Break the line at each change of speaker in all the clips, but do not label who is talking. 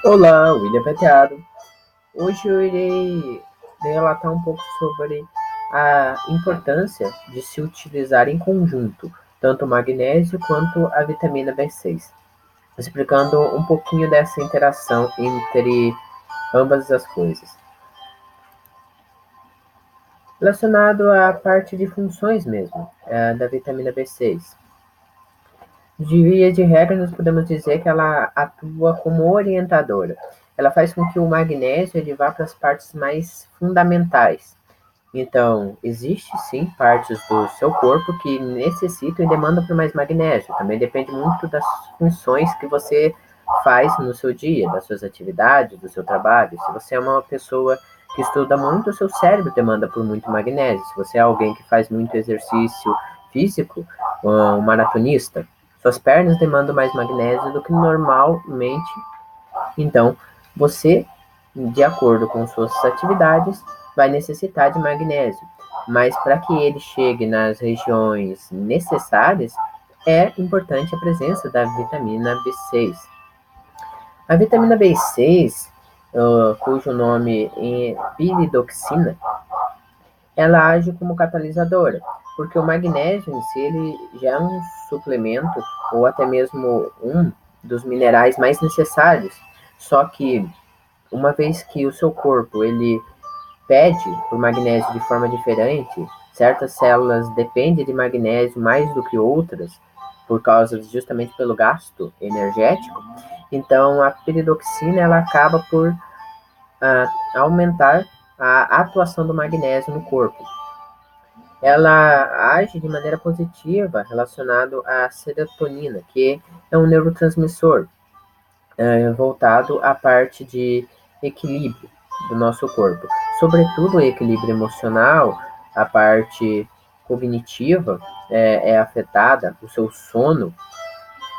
Olá, William Penteado. Hoje eu irei relatar um pouco sobre a importância de se utilizar em conjunto tanto o magnésio quanto a vitamina B6, explicando um pouquinho dessa interação entre ambas as coisas. Relacionado à parte de funções mesmo, da vitamina B6. De via de regra, nós podemos dizer que ela atua como orientadora. Ela faz com que o magnésio ele vá para as partes mais fundamentais. Então, existe sim partes do seu corpo que necessitam e demandam por mais magnésio. Também depende muito das funções que você faz no seu dia, das suas atividades, do seu trabalho. Se você é uma pessoa que estuda muito, o seu cérebro demanda por muito magnésio. Se você é alguém que faz muito exercício físico, um maratonista, suas pernas demandam mais magnésio do que normalmente. Então, você, de acordo com suas atividades, vai necessitar de magnésio. Mas para que ele chegue nas regiões necessárias, é importante a presença da vitamina B6. A vitamina B6, cujo nome é piridoxina, ela age como catalisadora, porque o magnésio em si ele já é um suplemento ou até mesmo um dos minerais mais necessários. Só que uma vez que o seu corpo ele pede por magnésio de forma diferente, certas células dependem de magnésio mais do que outras, por causa justamente pelo gasto energético. Então a piridoxina ela acaba por aumentar a atuação do magnésio no corpo. Ela age de maneira positiva relacionado à serotonina, que é um neurotransmissor voltado à parte de equilíbrio do nosso corpo, sobretudo o equilíbrio emocional, a parte cognitiva é afetada, o seu sono,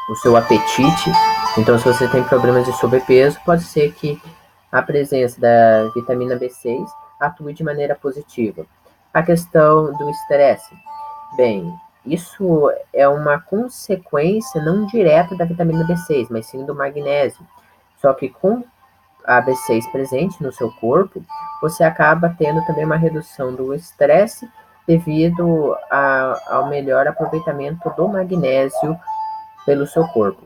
o seu apetite. Então, se você tem problemas de sobrepeso, pode ser que a presença da vitamina B6 atue de maneira positiva. A questão do estresse. Bem, isso é uma consequência não direta da vitamina B6, mas sim do magnésio. Só que com a B6 presente no seu corpo, você acaba tendo também uma redução do estresse devido ao melhor aproveitamento do magnésio pelo seu corpo.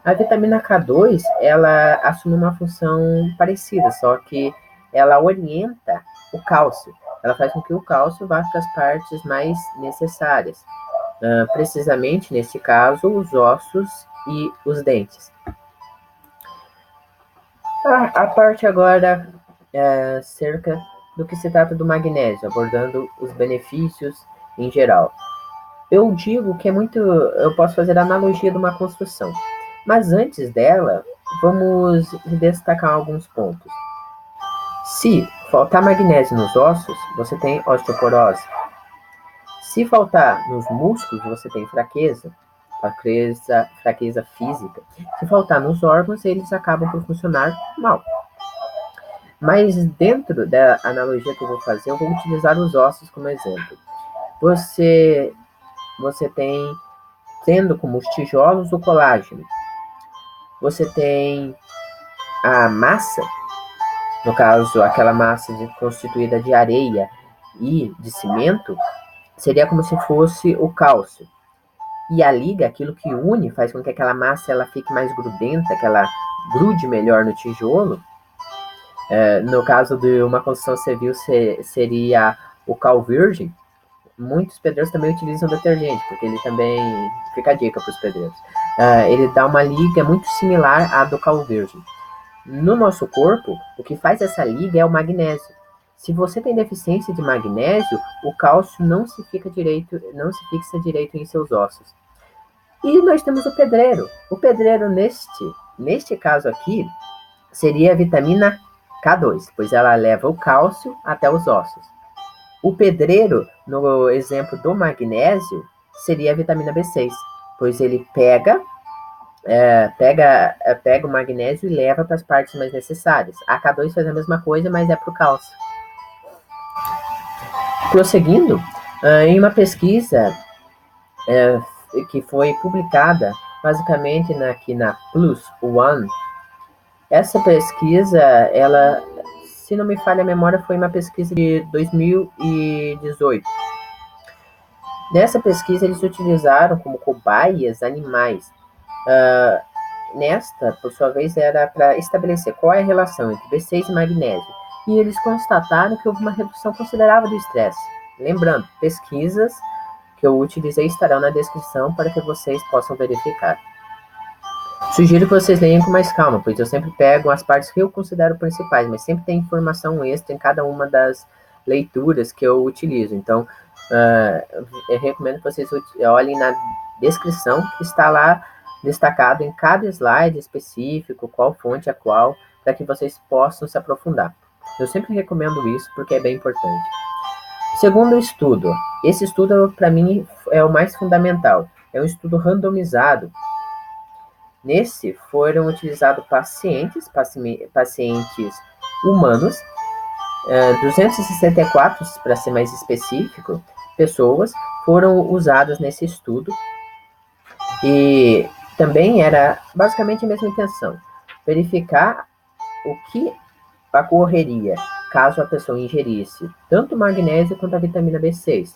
A vitamina K2, ela assume uma função parecida, só que ela orienta o cálcio. Ela faz com que o cálcio vá para as partes mais necessárias, precisamente, nesse caso, os ossos e os dentes. A parte agora é cerca do que se trata do magnésio, abordando os benefícios em geral. Eu digo que é muito. Eu posso fazer a analogia de uma construção. Mas antes dela, vamos destacar alguns pontos. Se faltar magnésio nos ossos, você tem osteoporose. Se faltar nos músculos, você tem fraqueza física. Se faltar nos órgãos, eles acabam por funcionar mal. Mas dentro da analogia que eu vou fazer, eu vou utilizar os ossos como exemplo. Você, você tem, tendo como os tijolos o colágeno. Você tem a massa, no caso, aquela massa constituída de areia e de cimento, seria como se fosse o cálcio. E a liga, aquilo que une, faz com que aquela massa ela fique mais grudenta, que ela grude melhor no tijolo. No caso de uma construção civil, seria o cal virgem. Muitos pedreiros também utilizam detergente, porque ele também fica a dica para os pedreiros. Ele dá uma liga muito similar à do cal virgem. No nosso corpo, o que faz essa liga é o magnésio. Se você tem deficiência de magnésio, o cálcio não se fixa direito em seus ossos. E nós temos o pedreiro. O pedreiro, neste caso aqui, seria a vitamina K2, pois ela leva o cálcio até os ossos. O pedreiro, no exemplo do magnésio, seria a vitamina B6, pois ele pega o magnésio e leva para as partes mais necessárias. A K2 faz a mesma coisa, mas é para o cálcio. Prosseguindo, em uma pesquisa que foi publicada basicamente aqui na Plus One, Essa pesquisa, ela, se não me falha a memória, foi uma pesquisa de 2018. Nessa pesquisa, eles utilizaram como cobaias animais. Uh, Nesta, por sua vez, era para estabelecer qual é a relação entre B6 e magnésio. E eles constataram que houve uma redução considerável do estresse. Lembrando, pesquisas que eu utilizei estarão na descrição para que vocês possam verificar. Sugiro que vocês leiam com mais calma, pois eu sempre pego as partes que eu considero principais, mas sempre tem informação extra em cada uma das leituras que eu utilizo. Então, eu recomendo que vocês olhem na descrição, que está lá destacado em cada slide específico, qual fonte é qual, para que vocês possam se aprofundar. Eu sempre recomendo isso porque é bem importante. Segundo estudo, esse estudo para mim é o mais fundamental. É um estudo randomizado. Nesse foram utilizados pacientes humanos, 264, para ser mais específico, pessoas foram usadas nesse estudo, e também era basicamente a mesma intenção, verificar o que ocorreria caso a pessoa ingerisse tanto magnésio quanto a vitamina B6.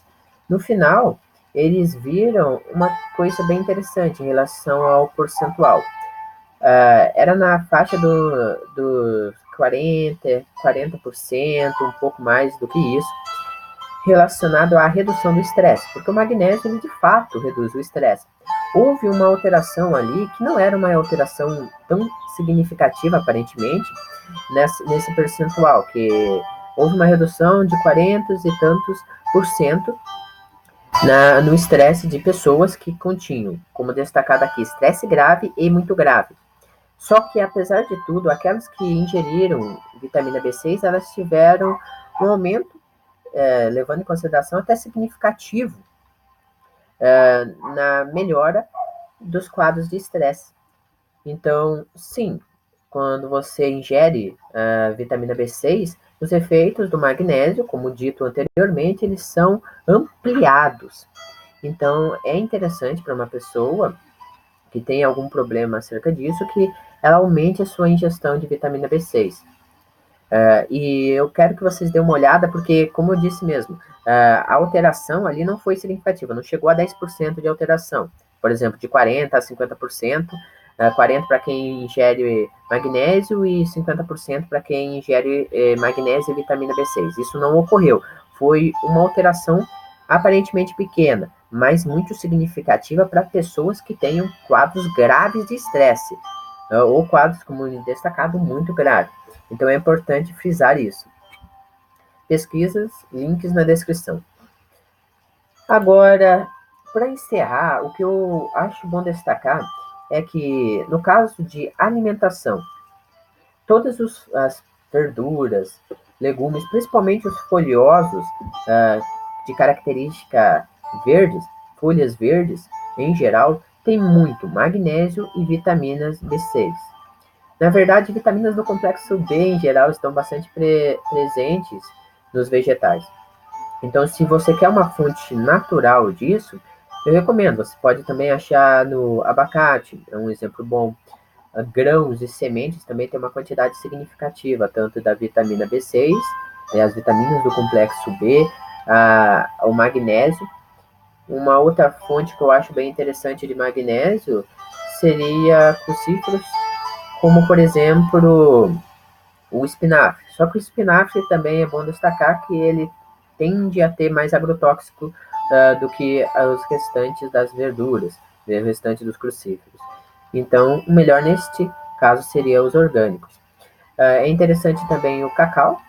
No final, eles viram uma coisa bem interessante em relação ao percentual. Era na faixa do 40%, um pouco mais do que isso, relacionado à redução do estresse, porque o magnésio, ele, de fato, reduz o estresse. Houve uma alteração ali, que não era uma alteração tão significativa, aparentemente, nesse percentual, que houve uma redução de 40 e tantos por cento no estresse de pessoas que continham, como destacado aqui, estresse grave e muito grave. Só que, apesar de tudo, aquelas que ingeriram vitamina B6, elas tiveram um aumento, levando em consideração até significativo, na melhora dos quadros de estresse. Então, sim, quando você ingere vitamina B6, os efeitos do magnésio, como dito anteriormente, eles são ampliados. Então, é interessante para uma pessoa que tem algum problema acerca disso, que ela aumente a sua ingestão de vitamina B6. E eu quero que vocês dêem uma olhada, porque, como eu disse mesmo, a alteração ali não foi significativa, não chegou a 10% de alteração. Por exemplo, de 40% a 50%, 40% para quem ingere magnésio e 50% para quem ingere magnésio e vitamina B6. Isso não ocorreu. Foi uma alteração aparentemente pequena, mas muito significativa para pessoas que tenham quadros graves de estresse, ou quadros, como destacado, muito graves. Então é importante frisar isso. Pesquisas, links na descrição. Agora, para encerrar, o que eu acho bom destacar é que, no caso de alimentação, todas as verduras, legumes, principalmente os folhosos, de característica verdes, folhas verdes, em geral, tem muito magnésio e vitaminas B6. Na verdade, vitaminas do complexo B, em geral, estão bastante presentes nos vegetais. Então, se você quer uma fonte natural disso, eu recomendo. Você pode também achar no abacate, é um exemplo bom. Grãos e sementes também tem uma quantidade significativa, tanto da vitamina B6, as vitaminas do complexo B, o magnésio. Uma outra fonte que eu acho bem interessante de magnésio seria crucíferos, como, por exemplo, o espinafre. Só que o espinafre também é bom destacar que ele tende a ter mais agrotóxico do que os restantes das verduras, o restante dos crucíferos. Então, o melhor neste caso seria os orgânicos. É interessante também o cacau.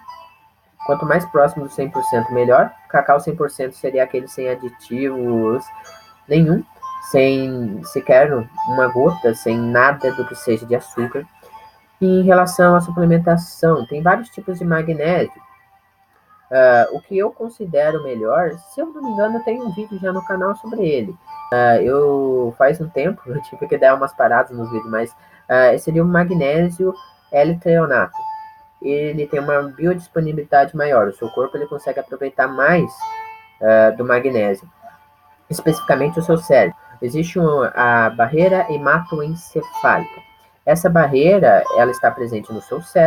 Quanto mais próximo do 100%, melhor. Cacau 100% seria aquele sem aditivos nenhum, sem sequer uma gota, sem nada do que seja de açúcar. E em relação à suplementação, tem vários tipos de magnésio. O que eu considero melhor, se eu não me engano, tem um vídeo já no canal sobre ele. Eu faz um tempo, eu tive que dar umas paradas nos vídeos, mas seria o magnésio L-treonato. Ele tem uma biodisponibilidade maior, o seu corpo ele consegue aproveitar mais do magnésio, especificamente o seu cérebro. Existe a barreira hematoencefálica. Essa barreira, ela está presente no seu cérebro,